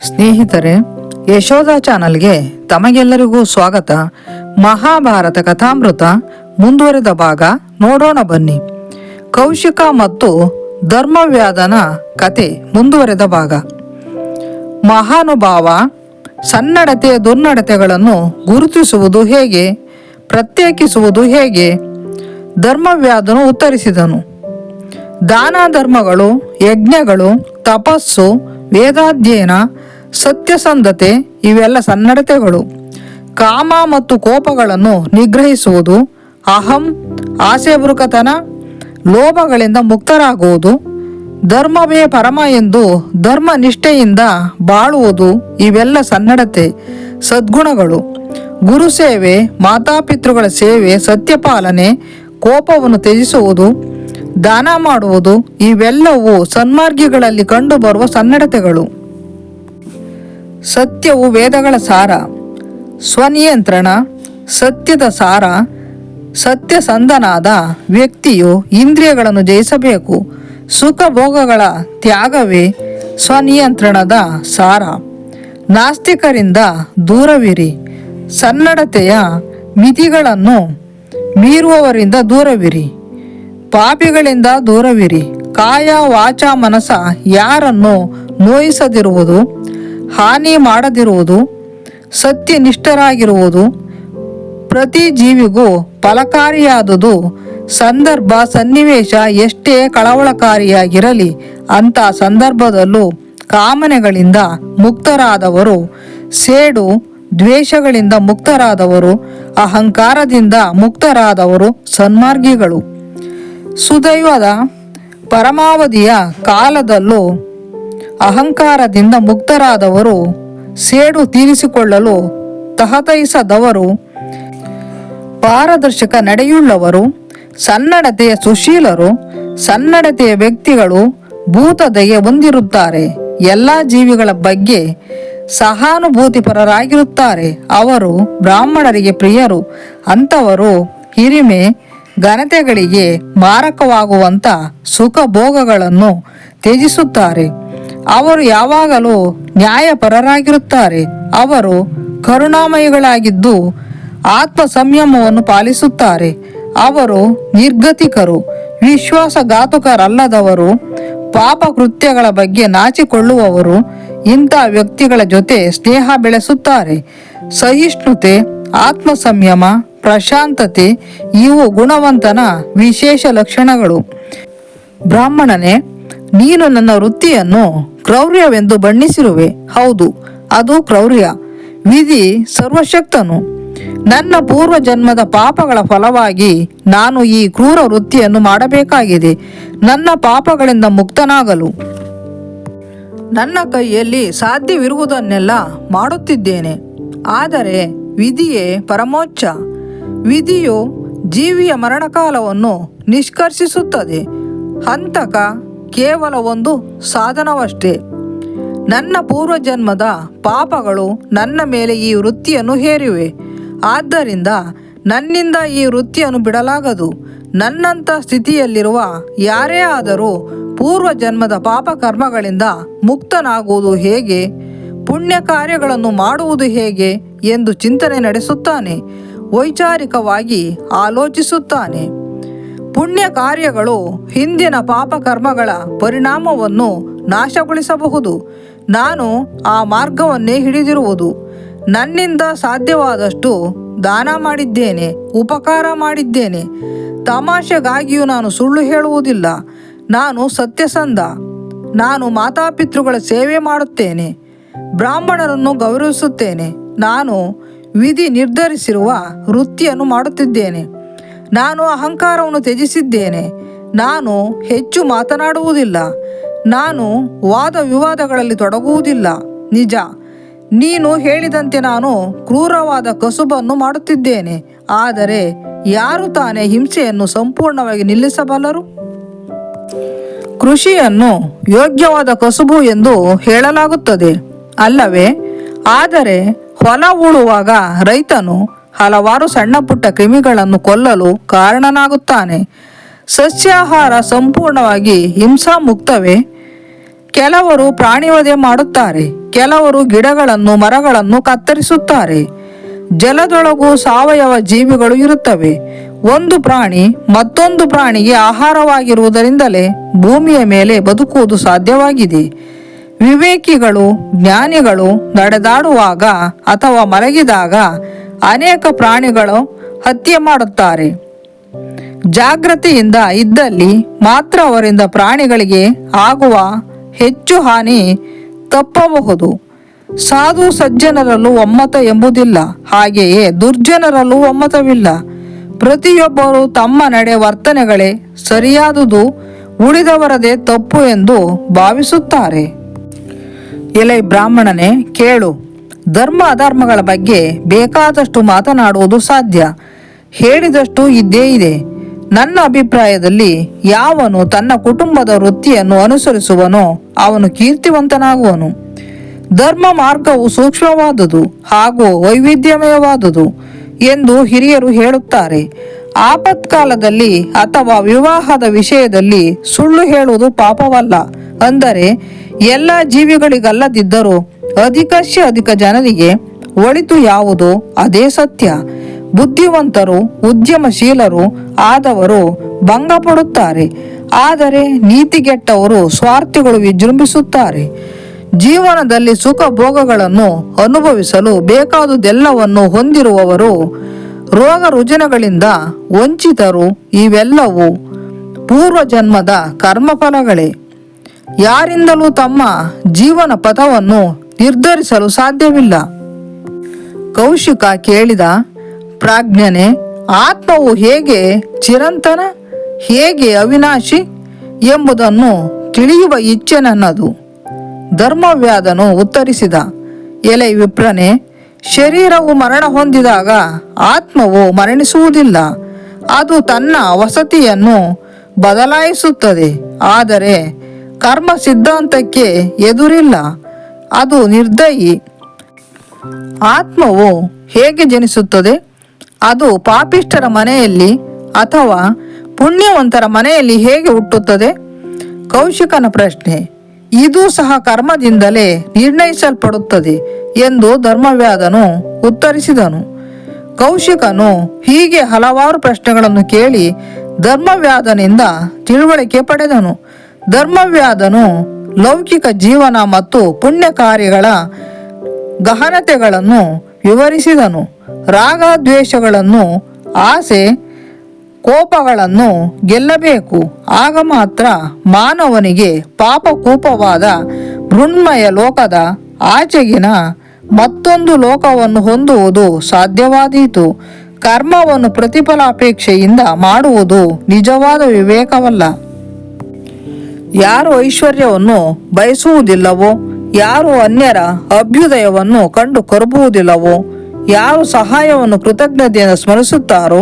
ಸ್ನೇಹಿತರೆ, ಯಶೋಧ ಚಾನಲ್ಗೆ ತಮಗೆಲ್ಲರಿಗೂ ಸ್ವಾಗತ. ಮಹಾಭಾರತ ಕಥಾಮೃತ ಮುಂದುವರೆದ ಭಾಗ ನೋಡೋಣ ಬನ್ನಿ. ಕೌಶಿಕ ಮತ್ತು ಧರ್ಮವ್ಯಾಧನ ಕತೆ ಮುಂದುವರೆದ ಭಾಗ. ಮಹಾನುಭಾವ, ಸನ್ನಡತೆ ದುರ್ನಡತೆಗಳನ್ನು ಗುರುತಿಸುವುದು ಹೇಗೆ, ಪ್ರತ್ಯೇಕಿಸುವುದು ಹೇಗೆ? ಧರ್ಮವ್ಯಾಧನು ಉತ್ತರಿಸಿದನು. ದಾನ ಧರ್ಮಗಳು, ಯಜ್ಞಗಳು, ತಪಸ್ಸು, ವೇದಾಧ್ಯಯನ, ಸತ್ಯಸಂಧತೆ ಇವೆಲ್ಲ ಸನ್ನಡತೆಗಳು. ಕಾಮ ಮತ್ತು ಕೋಪಗಳನ್ನು ನಿಗ್ರಹಿಸುವುದು, ಅಹಂ, ಆಸೆಬುರುಕತನ, ಲೋಭಗಳಿಂದ ಮುಕ್ತರಾಗುವುದು, ಧರ್ಮವೇ ಪರಮ ಎಂದು ಧರ್ಮ ನಿಷ್ಠೆಯಿಂದ ಬಾಳುವುದು ಇವೆಲ್ಲ ಸನ್ನಡತೆ, ಸದ್ಗುಣಗಳು. ಗುರು ಸೇವೆ, ಮಾತಾಪಿತೃಗಳ ಸೇವೆ, ಸತ್ಯಪಾಲನೆ, ಕೋಪವನ್ನು ತ್ಯಜಿಸುವುದು, ದಾನ ಮಾಡುವುದು ಇವೆಲ್ಲವೂ ಸನ್ಮಾರ್ಗಿಗಳಲ್ಲಿ ಕಂಡುಬರುವ ಸನ್ನಡತೆಗಳು. ಸತ್ಯವು ವೇದಗಳ ಸಾರ, ಸ್ವನಿಯಂತ್ರಣ ಸತ್ಯದ ಸಾರ. ಸತ್ಯಸಂಧನಾದ ವ್ಯಕ್ತಿಯು ಇಂದ್ರಿಯಗಳನ್ನು ಜಯಿಸಬೇಕು. ಸುಖ ಭೋಗಗಳ ತ್ಯಾಗವೇ ಸ್ವನಿಯಂತ್ರಣದ ಸಾರ. ನಾಸ್ತಿಕರಿಂದ ದೂರವಿರಿ. ಸನ್ನಡತೆಯ ಮಿತಿಗಳನ್ನು ಮೀರುವವರಿಂದ ದೂರವಿರಿ. ಪಾಪಿಗಳಿಂದ ದೂರವಿರಿ. ಕಾಯ ವಾಚ ಮನಸ ಯಾರನ್ನು ನೋಯಿಸದಿರುವುದು, ಹಾನಿ ಮಾಡದಿರುವುದು, ಸತ್ಯನಿಷ್ಠರಾಗಿರುವುದು ಪ್ರತಿ ಜೀವಿಗೂ ಫಲಕಾರಿಯಾದುದು. ಸಂದರ್ಭ ಸನ್ನಿವೇಶ ಎಷ್ಟೇ ಕಳವಳಕಾರಿಯಾಗಿರಲಿ ಅಂಥ ಸಂದರ್ಭದಲ್ಲೂ ಕಾಮನೆಗಳಿಂದ ಮುಕ್ತರಾದವರು, ಸೇಡು ದ್ವೇಷಗಳಿಂದ ಮುಕ್ತರಾದವರು, ಅಹಂಕಾರದಿಂದ ಮುಕ್ತರಾದವರು ಸನ್ಮಾರ್ಗಿಗಳು. ಸುದೈವದ ಪರಮಾವಧಿಯ ಕಾಲದಲ್ಲೂ ಅಹಂಕಾರದಿಂದ ಮುಕ್ತರಾದವರು, ಸೇಡು ತೀರಿಸಿಕೊಳ್ಳಲು ತಹತೈಸದವರು, ಪಾರದರ್ಶಕ ನಡೆಯುಳ್ಳವರು, ಸನ್ನಡತೆಯ ಸುಶೀಲರು. ಸನ್ನಡತೆಯ ವ್ಯಕ್ತಿಗಳು ಭೂತದೆಗೆ ಹೊಂದಿರುತ್ತಾರೆ. ಎಲ್ಲ ಜೀವಿಗಳ ಬಗ್ಗೆ ಸಹಾನುಭೂತಿಪರರಾಗಿರುತ್ತಾರೆ. ಅವರು ಬ್ರಾಹ್ಮಣರಿಗೆ ಪ್ರಿಯರು. ಅಂಥವರು ಹಿರಿಮೆ ಘನತೆಗಳಿಗೆ ಮಾರಕವಾಗುವಂಥ ಸುಖ ಭೋಗಗಳನ್ನು ತ್ಯಜಿಸುತ್ತಾರೆ. ಅವರು ಯಾವಾಗಲೂ ನ್ಯಾಯಪರರಾಗಿರುತ್ತಾರೆ. ಅವರು ಕರುಣಾಮಯಿಗಳಾಗಿದ್ದು ಆತ್ಮ ಸಂಯಮವನ್ನು ಪಾಲಿಸುತ್ತಾರೆ. ಅವರು ನಿರ್ಗತಿಕರು, ವಿಶ್ವಾಸಘಾತುಕರಲ್ಲದವರು, ಪಾಪ ಕೃತ್ಯಗಳ ಬಗ್ಗೆ ನಾಚಿಕೊಳ್ಳುವವರು. ಇಂಥ ವ್ಯಕ್ತಿಗಳ ಜೊತೆ ಸ್ನೇಹ ಬೆಳೆಸುತ್ತಾರೆ. ಸಹಿಷ್ಣುತೆ, ಆತ್ಮ ಸಂಯಮ, ಪ್ರಶಾಂತತೆ ಇವು ಗುಣವಂತನ ವಿಶೇಷ ಲಕ್ಷಣಗಳು. ಬ್ರಾಹ್ಮಣನೇ, ನೀನು ನನ್ನ ವೃತ್ತಿಯನ್ನು ಕ್ರೌರ್ಯವೆಂದು ಬಣ್ಣಿಸಿರುವೆ. ಹೌದು, ಅದು ಕ್ರೌರ್ಯ. ವಿಧಿ ಸರ್ವಶಕ್ತನು. ನನ್ನ ಪೂರ್ವ ಜನ್ಮದ ಪಾಪಗಳ ಫಲವಾಗಿ ನಾನು ಈ ಕ್ರೂರ ವೃತ್ತಿಯನ್ನು ಮಾಡಬೇಕಾಗಿದೆ. ನನ್ನ ಪಾಪಗಳಿಂದ ಮುಕ್ತನಾಗಲು ನನ್ನ ಕೈಯಲ್ಲಿ ಸಾಧ್ಯವಿರುವುದನ್ನೆಲ್ಲ ಮಾಡುತ್ತಿದ್ದೇನೆ. ಆದರೆ ವಿಧಿಯೇ ಪರಮೋಚ್ಚ. ವಿಧಿಯು ಜೀವಿಯ ಮರಣಕಾಲವನ್ನು ನಿಷ್ಕರ್ಷಿಸುತ್ತದೆ. ಹಂತಕ ಕೇವಲ ಒಂದು ಸಾಧನವಷ್ಟೇ. ನನ್ನ ಪೂರ್ವಜನ್ಮದ ಪಾಪಗಳು ನನ್ನ ಮೇಲೆ ಈ ವೃತ್ತಿಯನ್ನು ಹೇರಿವೆ. ಆದ್ದರಿಂದ ನನ್ನಿಂದ ಈ ವೃತ್ತಿಯನ್ನು ಬಿಡಲಾಗದು. ನನ್ನಂಥ ಸ್ಥಿತಿಯಲ್ಲಿರುವ ಯಾರೇ ಆದರೂ ಪೂರ್ವ ಜನ್ಮದ ಪಾಪಕರ್ಮಗಳಿಂದ ಮುಕ್ತನಾಗುವುದು ಹೇಗೆ, ಪುಣ್ಯ ಕಾರ್ಯಗಳನ್ನು ಮಾಡುವುದು ಹೇಗೆ ಎಂದು ಚಿಂತನೆ ನಡೆಸುತ್ತಾನೆ. ವೈಚಾರಿಕವಾಗಿ ಆಲೋಚಿಸುತ್ತಾನೆ. ಪುಣ್ಯ ಕಾರ್ಯಗಳು ಹಿಂದಿನ ಪಾಪಕರ್ಮಗಳ ಪರಿಣಾಮವನ್ನು ನಾಶಗೊಳಿಸಬಹುದು. ನಾನು ಆ ಮಾರ್ಗವನ್ನೇ ಹಿಡಿದಿರುವುದು. ನನ್ನಿಂದ ಸಾಧ್ಯವಾದಷ್ಟು ದಾನ ಮಾಡಿದ್ದೇನೆ, ಉಪಕಾರ ಮಾಡಿದ್ದೇನೆ. ತಮಾಷೆಗಾಗಿಯೂ ನಾನು ಸುಳ್ಳು ಹೇಳುವುದಿಲ್ಲ. ನಾನು ಸತ್ಯಸಂಧ. ನಾನು ಮಾತಾಪಿತೃಗಳ ಸೇವೆ ಮಾಡುತ್ತೇನೆ. ಬ್ರಾಹ್ಮಣರನ್ನು ಗೌರವಿಸುತ್ತೇನೆ. ನಾನು ವಿಧಿ ನಿರ್ಧರಿಸಿರುವ ವೃತ್ತಿಯನ್ನು ಮಾಡುತ್ತಿದ್ದೇನೆ. ನಾನು ಅಹಂಕಾರವನ್ನು ತ್ಯಜಿಸಿದ್ದೇನೆ. ನಾನು ಹೆಚ್ಚು ಮಾತನಾಡುವುದಿಲ್ಲ. ನಾನು ವಾದ ವಿವಾದಗಳಲ್ಲಿ ತೊಡಗುವುದಿಲ್ಲ. ನಿಜ, ನೀನು ಹೇಳಿದಂತೆ ನಾನು ಕ್ರೂರವಾದ ಕಸುಬನ್ನು ಮಾಡುತ್ತಿದ್ದೇನೆ. ಆದರೆ ಯಾರು ತಾನೇ ಹಿಂಸೆಯನ್ನು ಸಂಪೂರ್ಣವಾಗಿ ನಿಲ್ಲಿಸಬಲ್ಲರು? ಕೃಷಿಯನ್ನು ಯೋಗ್ಯವಾದ ಕಸುಬು ಎಂದು ಹೇಳಲಾಗುತ್ತದೆ ಅಲ್ಲವೇ? ಆದರೆ ಹೊಲ ಉಳುವಾಗ ರೈತನು ಹಲವಾರು ಸಣ್ಣ ಪುಟ್ಟ ಕ್ರಿಮಿಗಳನ್ನು ಕೊಲ್ಲಲು ಕಾರಣನಾಗುತ್ತಾನೆ. ಸಸ್ಯಾಹಾರ ಸಂಪೂರ್ಣವಾಗಿ ಹಿಂಸಾಮುಕ್ತವೇ? ಕೆಲವರು ಪ್ರಾಣಿವಧೆ ಮಾಡುತ್ತಾರೆ. ಕೆಲವರು ಗಿಡಗಳನ್ನು ಮರಗಳನ್ನು ಕತ್ತರಿಸುತ್ತಾರೆ. ಜಲದೊಳಗೂ ಸಾವಯವ ಜೀವಿಗಳು ಇರುತ್ತವೆ. ಒಂದು ಪ್ರಾಣಿ ಮತ್ತೊಂದು ಪ್ರಾಣಿಗೆ ಆಹಾರವಾಗಿರುವುದರಿಂದಲೇ ಭೂಮಿಯ ಮೇಲೆ ಬದುಕುವುದು ಸಾಧ್ಯವಾಗಿದೆ. ವಿವೇಕಿಗಳು, ಜ್ಞಾನಿಗಳು ನಡೆದಾಡುವಾಗ ಅಥವಾ ಮಲಗಿದಾಗ ಅನೇಕ ಪ್ರಾಣಿಗಳು ಹತ್ಯೆ ಮಾಡುತ್ತಾರೆ. ಜಾಗೃತಿಯಿಂದ ಇದ್ದಲ್ಲಿ ಮಾತ್ರ ಅವರಿಂದ ಪ್ರಾಣಿಗಳಿಗೆ ಆಗುವ ಹೆಚ್ಚು ಹಾನಿ ತಪ್ಪಬಹುದು. ಸಾಧು ಸಜ್ಜನರಲ್ಲೂ ಒಮ್ಮತ ಎಂಬುದಿಲ್ಲ, ಹಾಗೆಯೇ ದುರ್ಜನರಲ್ಲೂ ಒಮ್ಮತವಿಲ್ಲ. ಪ್ರತಿಯೊಬ್ಬರು ತಮ್ಮ ನಡೆ ವರ್ತನೆಗಳೇ ಸರಿಯಾದುದು, ಉಳಿದವರದೇ ತಪ್ಪು ಎಂದು ಭಾವಿಸುತ್ತಾರೆ. ಎಲೈ ಬ್ರಾಹ್ಮಣನೇ, ಕೇಳು. ಧರ್ಮ ಅಧರ್ಮಗಳ ಬಗ್ಗೆ ಬೇಕಾದಷ್ಟು ಮಾತನಾಡುವುದು ಸಾಧ್ಯ, ಹೇಳಿದಷ್ಟು ಇದ್ದೇ ಇದೆ. ನನ್ನ ಅಭಿಪ್ರಾಯದಲ್ಲಿ ಯಾವನು ತನ್ನ ಕುಟುಂಬದ ವೃತ್ತಿಯನ್ನು ಅನುಸರಿಸುವನೋ ಅವನು ಕೀರ್ತಿವಂತನಾಗುವನು. ಧರ್ಮ ಮಾರ್ಗವು ಸೂಕ್ಷ್ಮವಾದುದು ಹಾಗೂ ವೈವಿಧ್ಯಮಯವಾದುದು ಎಂದು ಹಿರಿಯರು ಹೇಳುತ್ತಾರೆ. ಆಪತ್ಕಾಲದಲ್ಲಿ ಅಥವಾ ವಿವಾಹದ ವಿಷಯದಲ್ಲಿ ಸುಳ್ಳು ಹೇಳುವುದು ಪಾಪವಲ್ಲ. ಅಂದರೆ ಎಲ್ಲ ಜೀವಿಗಳಿಗಲ್ಲದಿದ್ದರೂ ಅಧಿಕಸ್ಯ ಅಧಿಕ ಜನರಿಗೆ ಒಳಿತು ಯಾವುದೋ ಅದೇ ಸತ್ಯ. ಬುದ್ಧಿವಂತರು, ಉದ್ಯಮಶೀಲರು ಆದವರು ಭಂಗಪಡುತ್ತಾರೆ, ಆದರೆ ನೀತಿಗೆಟ್ಟವರು, ಸ್ವಾರ್ಥಿಗಳು ವಿಜೃಂಭಿಸುತ್ತಾರೆ. ಜೀವನದಲ್ಲಿ ಸುಖ ಭೋಗಗಳನ್ನು ಅನುಭವಿಸಲು ಬೇಕಾದುದೆಲ್ಲವನ್ನು ಹೊಂದಿರುವವರು ರೋಗ ರುಜಿನಗಳಿಂದ ವಂಚಿತರು. ಇವೆಲ್ಲವೂ ಪೂರ್ವಜನ್ಮದ ಕರ್ಮಫಲಗಳೇ. ಯಾರಿಂದಲೂ ತಮ್ಮ ಜೀವನ ಪಥವನ್ನು ನಿರ್ಧರಿಸಲು ಸಾಧ್ಯವಿಲ್ಲ. ಕೌಶಿಕ ಕೇಳಿದ, ಪ್ರಾಜ್ಞನೆ, ಆತ್ಮವು ಹೇಗೆ ಚಿರಂತನ, ಹೇಗೆ ಅವಿನಾಶಿ ಎಂಬುದನ್ನು ತಿಳಿಯುವ ಇಚ್ಛೆ ನನ್ನದು. ಧರ್ಮವ್ಯಾಧನು ಉತ್ತರಿಸಿದ, ಎಲೆ ವಿಪ್ರನೆ, ಶರೀರವು ಮರಣ ಹೊಂದಿದಾಗ ಆತ್ಮವು ಮರಣಿಸುವುದಿಲ್ಲ. ಅದು ತನ್ನ ವಸತಿಯನ್ನು ಬದಲಾಯಿಸುತ್ತದೆ. ಆದರೆ ಕರ್ಮ ಸಿದ್ಧಾಂತಕ್ಕೆ ಎದುರಿಲ್ಲ, ಅದು ನಿರ್ದಯಿ. ಆತ್ಮವು ಹೇಗೆ ಜನಿಸುತ್ತದೆ? ಅದು ಪಾಪಿಷ್ಠರ ಮನೆಯಲ್ಲಿ ಅಥವಾ ಪುಣ್ಯವಂತರ ಮನೆಯಲ್ಲಿ ಹೇಗೆ ಹುಟ್ಟುತ್ತದೆ? ಕೌಶಿಕನ ಪ್ರಶ್ನೆ. ಇದೂ ಸಹ ಕರ್ಮದಿಂದಲೇ ನಿರ್ಣಯಿಸಲ್ಪಡುತ್ತದೆ ಎಂದು ಧರ್ಮವ್ಯಾಧನು ಉತ್ತರಿಸಿದನು. ಕೌಶಿಕನು ಹೀಗೆ ಹಲವಾರು ಪ್ರಶ್ನೆಗಳನ್ನು ಕೇಳಿ ಧರ್ಮವ್ಯಾಧನಿಂದ ತಿಳುವಳಿಕೆ ಪಡೆದನು. ಧರ್ಮವ್ಯಾಧನು ಲೌಕಿಕ ಜೀವನ ಮತ್ತು ಪುಣ್ಯ ಕಾರ್ಯಗಳ ಗಹನತೆಗಳನ್ನು ವಿವರಿಸಿದನು. ರಾಗ ದ್ವೇಷಗಳನ್ನು, ಆಸೆ ಕೋಪಗಳನ್ನು ಗೆಲ್ಲಬೇಕು. ಆಗ ಮಾತ್ರ ಮಾನವನಿಗೆ ಪಾಪಕೂಪವಾದ ಮೃಣ್ಮಯ ಲೋಕದ ಆಚೆಗಿನ ಮತ್ತೊಂದು ಲೋಕವನ್ನು ಹೊಂದುವುದು ಸಾಧ್ಯವಾದೀತು. ಕರ್ಮವನ್ನು ಪ್ರತಿಫಲಾಪೇಕ್ಷೆಯಿಂದ ಮಾಡುವುದು ನಿಜವಾದ ವಿವೇಕವಲ್ಲ. ಯಾರು ಐಶ್ವರ್ಯವನ್ನು ಬಯಸುವುದಿಲ್ಲವೋ, ಯಾರು ಅನ್ಯರ ಅಭ್ಯುದಯವನ್ನು ಕಂಡು ಕರುಬುವುದಿಲ್ಲವೋ, ಯಾರು ಸಹಾಯವನ್ನು ಕೃತಜ್ಞತೆಯಿಂದ ಸ್ಮರಿಸುತ್ತಾರೋ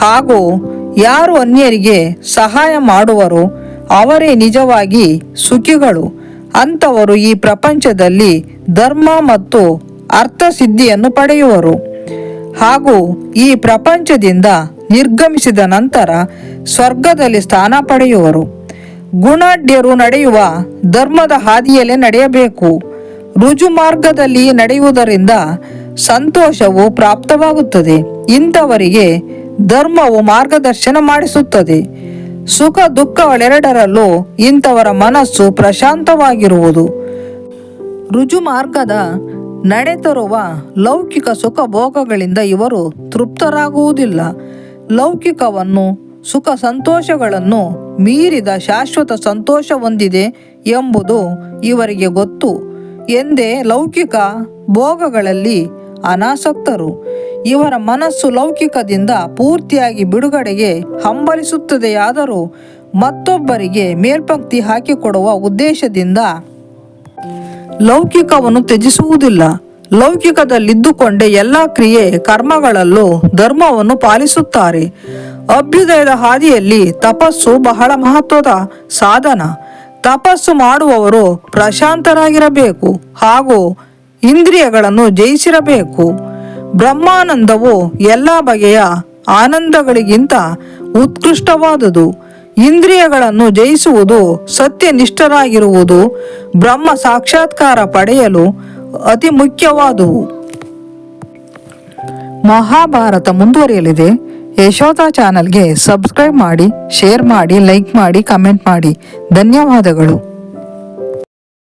ಹಾಗೂ ಯಾರು ಅನ್ಯರಿಗೆ ಸಹಾಯ ಮಾಡುವರೋ ಅವರೇ ನಿಜವಾಗಿ ಸುಖಿಗಳು. ಅಂಥವರು ಈ ಪ್ರಪಂಚದಲ್ಲಿ ಧರ್ಮ ಮತ್ತು ಅರ್ಥಸಿದ್ಧಿಯನ್ನು ಪಡೆಯುವರು ಹಾಗೂ ಈ ಪ್ರಪಂಚದಿಂದ ನಿರ್ಗಮಿಸಿದ ನಂತರ ಸ್ವರ್ಗದಲ್ಲಿ ಸ್ಥಾನ ಪಡೆಯುವರು. ಗುಣಾಢ್ಯರು ನಡೆಯುವ ಧರ್ಮದ ಹಾದಿಯಲ್ಲೇ ನಡೆಯಬೇಕು. ರುಜು ಮಾರ್ಗದಲ್ಲಿ ನಡೆಯುವುದರಿಂದ ಸಂತೋಷವು ಪ್ರಾಪ್ತವಾಗುತ್ತದೆ. ಇಂಥವರಿಗೆ ಧರ್ಮವು ಮಾರ್ಗದರ್ಶನ ಮಾಡಿಸುತ್ತದೆ. ಸುಖ ದುಃಖಗಳೆರಡರಲ್ಲೂ ಇಂಥವರ ಮನಸ್ಸು ಪ್ರಶಾಂತವಾಗಿರುವುದು. ರುಜು ಮಾರ್ಗದ ನಡೆತರುವ ಲೌಕಿಕ ಸುಖ ಭೋಗಗಳಿಂದ ಇವರು ತೃಪ್ತರಾಗುವುದಿಲ್ಲ. ಲೌಕಿಕವನ್ನು, ಸುಖ ಸಂತೋಷಗಳನ್ನು ಮೀರಿದ ಶಾಶ್ವತ ಸಂತೋಷ ಹೊಂದಿದೆ ಎಂಬುದು ಇವರಿಗೆ ಗೊತ್ತು ಎಂದೇ ಲೌಕಿಕ ಭೋಗಗಳಲ್ಲಿ ಅನಾಸಕ್ತರು. ಇವರ ಮನಸ್ಸು ಲೌಕಿಕದಿಂದ ಪೂರ್ತಿಯಾಗಿ ಬಿಡುಗಡೆಗೆ ಹಂಬಲಿಸುತ್ತದೆಯಾದರೂ ಮತ್ತೊಬ್ಬರಿಗೆ ಮೇಲ್ಪಂಕ್ತಿ ಹಾಕಿಕೊಡುವ ಉದ್ದೇಶದಿಂದ ಲೌಕಿಕವನ್ನು ತ್ಯಜಿಸುವುದಿಲ್ಲ. ಲೌಕಿಕದಲ್ಲಿದ್ದುಕೊಂಡೇ ಎಲ್ಲ ಕ್ರಿಯೆ ಕರ್ಮಗಳಲ್ಲೂ ಧರ್ಮವನ್ನು ಪಾಲಿಸುತ್ತಾರೆ. ಅಭ್ಯುದಯದ ಹಾದಿಯಲ್ಲಿ ತಪಸ್ಸು ಬಹಳ ಮಹತ್ವದ ಸಾಧನ. ತಪಸ್ಸು ಮಾಡುವವರು ಪ್ರಶಾಂತರಾಗಿರಬೇಕು ಹಾಗೂ ಇಂದ್ರಿಯಗಳನ್ನು ಜಯಿಸಿರಬೇಕು. ಬ್ರಹ್ಮಾನಂದವು ಎಲ್ಲ ಬಗೆಯ ಆನಂದಗಳಿಗಿಂತ ಉತ್ಕೃಷ್ಟವಾದುದು. ಇಂದ್ರಿಯಗಳನ್ನು ಜಯಿಸುವುದು, ಸತ್ಯನಿಷ್ಠರಾಗಿರುವುದು, ಬ್ರಹ್ಮ ಸಾಕ್ಷಾತ್ಕಾರ ಪಡೆಯಲು ಅತಿ ಮುಖ್ಯವಾದುವು. ಮಹಾಭಾರತ ಮುಂದುವರಿಯಲಿದೆ. ಯಶೋಧ ಚಾನಲ್ಗೆ ಸಬ್ಸ್ಕ್ರೈಬ್ ಮಾಡಿ, ಶೇರ್ ಮಾಡಿ, ಲೈಕ್ ಮಾಡಿ, ಕಮೆಂಟ್ ಮಾಡಿ. ಧನ್ಯವಾದಗಳು.